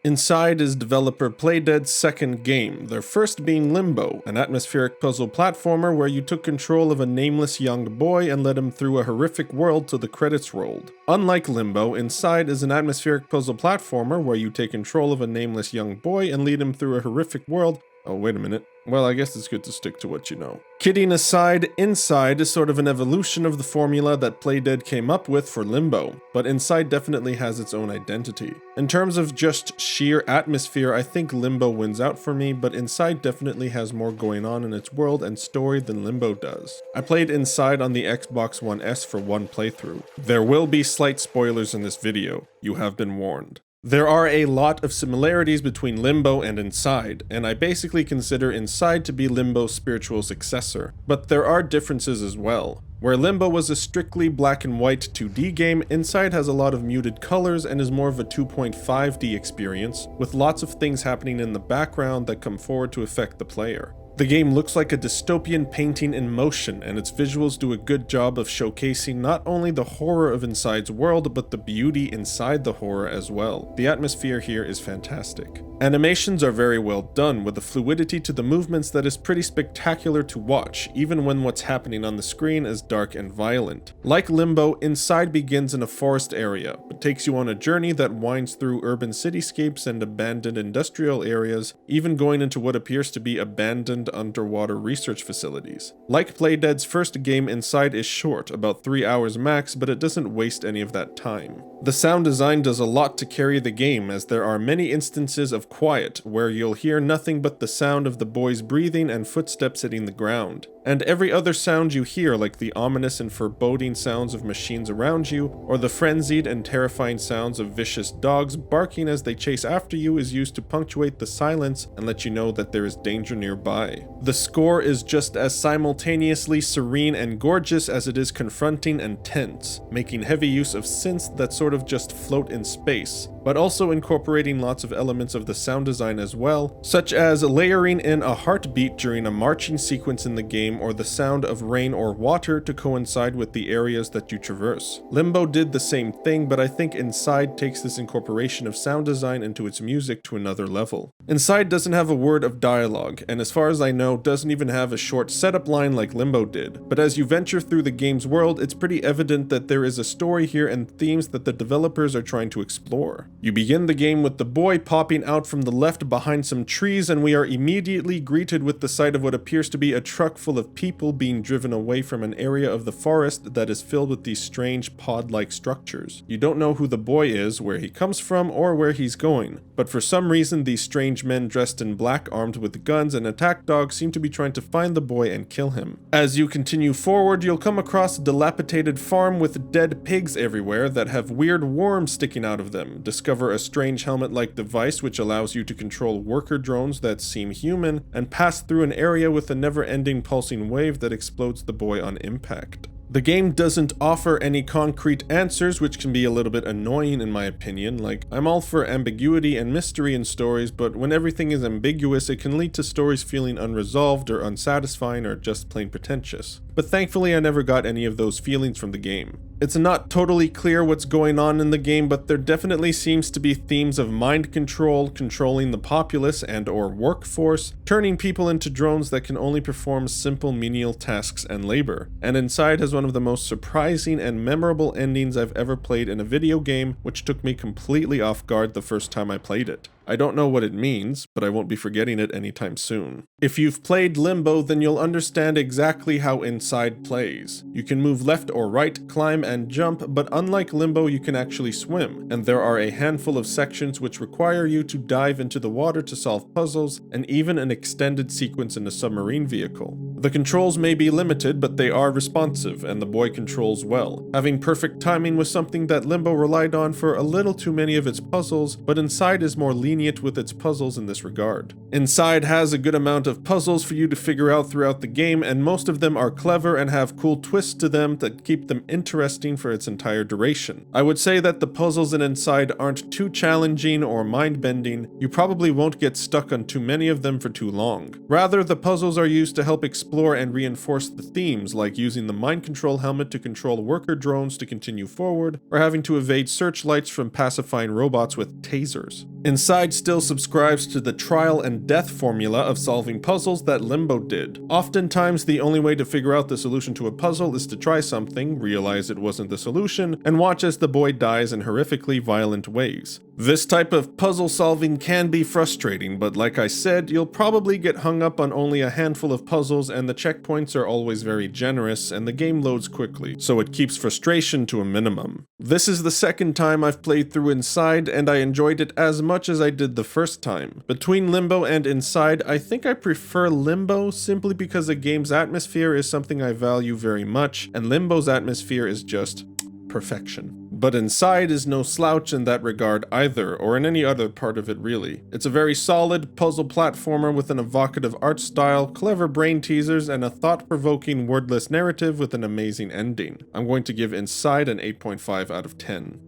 Inside is developer Playdead's second game, their first being Limbo, an atmospheric puzzle platformer where you took control of a nameless young boy and led him through a horrific world till the credits rolled. Unlike Limbo, Inside is an atmospheric puzzle platformer where you take control of a nameless young boy and lead him through a horrific world. Oh, wait a minute. Well, I guess it's good to stick to what you know. Kidding aside, Inside is sort of an evolution of the formula that Playdead came up with for Limbo, but Inside definitely has its own identity. In terms of just sheer atmosphere, I think Limbo wins out for me, but Inside definitely has more going on in its world and story than Limbo does. I played Inside on the Xbox One S for one playthrough. There will be slight spoilers in this video. You have been warned. There are a lot of similarities between Limbo and Inside, and I basically consider Inside to be Limbo's spiritual successor, but there are differences as well. Where Limbo was a strictly black and white 2D game, Inside has a lot of muted colors and is more of a 2.5D experience, with lots of things happening in the background that come forward to affect the player. The game looks like a dystopian painting in motion, and its visuals do a good job of showcasing not only the horror of Inside's world, but the beauty inside the horror as well. The atmosphere here is fantastic. Animations are very well done, with a fluidity to the movements that is pretty spectacular to watch, even when what's happening on the screen is dark and violent. Like Limbo, Inside begins in a forest area, but takes you on a journey that winds through urban cityscapes and abandoned industrial areas, even going into what appears to be abandoned underwater research facilities. Like Playdead's first game, Inside is short, about 3 hours max, but it doesn't waste any of that time. The sound design does a lot to carry the game, as there are many instances of quiet, where you'll hear nothing but the sound of the boys breathing and footsteps hitting the ground. And every other sound you hear, like the ominous and foreboding sounds of machines around you, or the frenzied and terrifying sounds of vicious dogs barking as they chase after you, is used to punctuate the silence and let you know that there is danger nearby. The score is just as simultaneously serene and gorgeous as it is confronting and tense, making heavy use of synths that sort of just float in space, but also incorporating lots of elements of the sound design as well, such as layering in a heartbeat during a marching sequence in the game, or the sound of rain or water to coincide with the areas that you traverse. Limbo did the same thing, but I think Inside takes this incorporation of sound design into its music to another level. Inside doesn't have a word of dialogue, and as far as I know, doesn't even have a short setup line like Limbo did, but as you venture through the game's world, it's pretty evident that there is a story here and themes that the developers are trying to explore. You begin the game with the boy popping out from the left behind some trees, and we are immediately greeted with the sight of what appears to be a truck full of people being driven away from an area of the forest that is filled with these strange pod-like structures. You don't know who the boy is, where he comes from, or where he's going, but for some reason these strange men dressed in black, armed with guns and attack dogs, seem to be trying to find the boy and kill him. As you continue forward, you'll come across a dilapidated farm with dead pigs everywhere that have weird worms sticking out of them. Discover a strange helmet-like device which allows you to control worker drones that seem human, and pass through an area with a never-ending pulsing wave that explodes the boy on impact. The game doesn't offer any concrete answers, which can be a little bit annoying in my opinion. Like, I'm all for ambiguity and mystery in stories, but when everything is ambiguous, it can lead to stories feeling unresolved or unsatisfying or just plain pretentious. But thankfully I never got any of those feelings from the game. It's not totally clear what's going on in the game, but there definitely seems to be themes of mind control, controlling the populace and or workforce, turning people into drones that can only perform simple menial tasks and labor. And Inside has one of the most surprising and memorable endings I've ever played in a video game, which took me completely off guard the first time I played it. I don't know what it means, but I won't be forgetting it anytime soon. If you've played Limbo, then you'll understand exactly how Inside plays. You can move left or right, climb and jump, but unlike Limbo, you can actually swim, and there are a handful of sections which require you to dive into the water to solve puzzles, and even an extended sequence in a submarine vehicle. The controls may be limited, but they are responsive, and the boy controls well. Having perfect timing was something that Limbo relied on for a little too many of its puzzles, but Inside is more lenient with its puzzles in this regard. Inside has a good amount of puzzles for you to figure out throughout the game, and most of them are clever and have cool twists to them that keep them interesting for its entire duration. I would say that the puzzles in Inside aren't too challenging or mind-bending. You probably won't get stuck on too many of them for too long. Rather, the puzzles are used to help explore and reinforce the themes, like using the mind control helmet to control worker drones to continue forward, or having to evade searchlights from pacifying robots with tasers. Inside still subscribes to the trial and death formula of solving puzzles that Limbo did. Oftentimes, the only way to figure out the solution to a puzzle is to try something, realize it wasn't the solution, and watch as the boy dies in horrifically violent ways. This type of puzzle solving can be frustrating, but like I said, you'll probably get hung up on only a handful of puzzles, and the checkpoints are always very generous, and the game loads quickly, so it keeps frustration to a minimum. This is the second time I've played through Inside, and I enjoyed it as much as I did the first time. Between Limbo and Inside, I think I prefer Limbo simply because the game's atmosphere is something I value very much, and Limbo's atmosphere is just perfection. But Inside is no slouch in that regard either, or in any other part of it really. It's a very solid puzzle platformer with an evocative art style, clever brain teasers, and a thought-provoking wordless narrative with an amazing ending. I'm going to give Inside an 8.5 out of 10.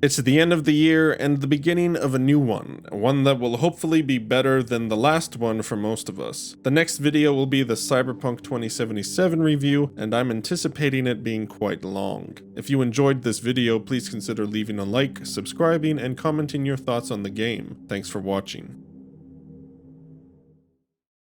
It's the end of the year and the beginning of a new one that will hopefully be better than the last one for most of us. The next video will be the Cyberpunk 2077 review, and I'm anticipating it being quite long. If you enjoyed this video, please consider leaving a like, subscribing, and commenting your thoughts on the game. Thanks for watching.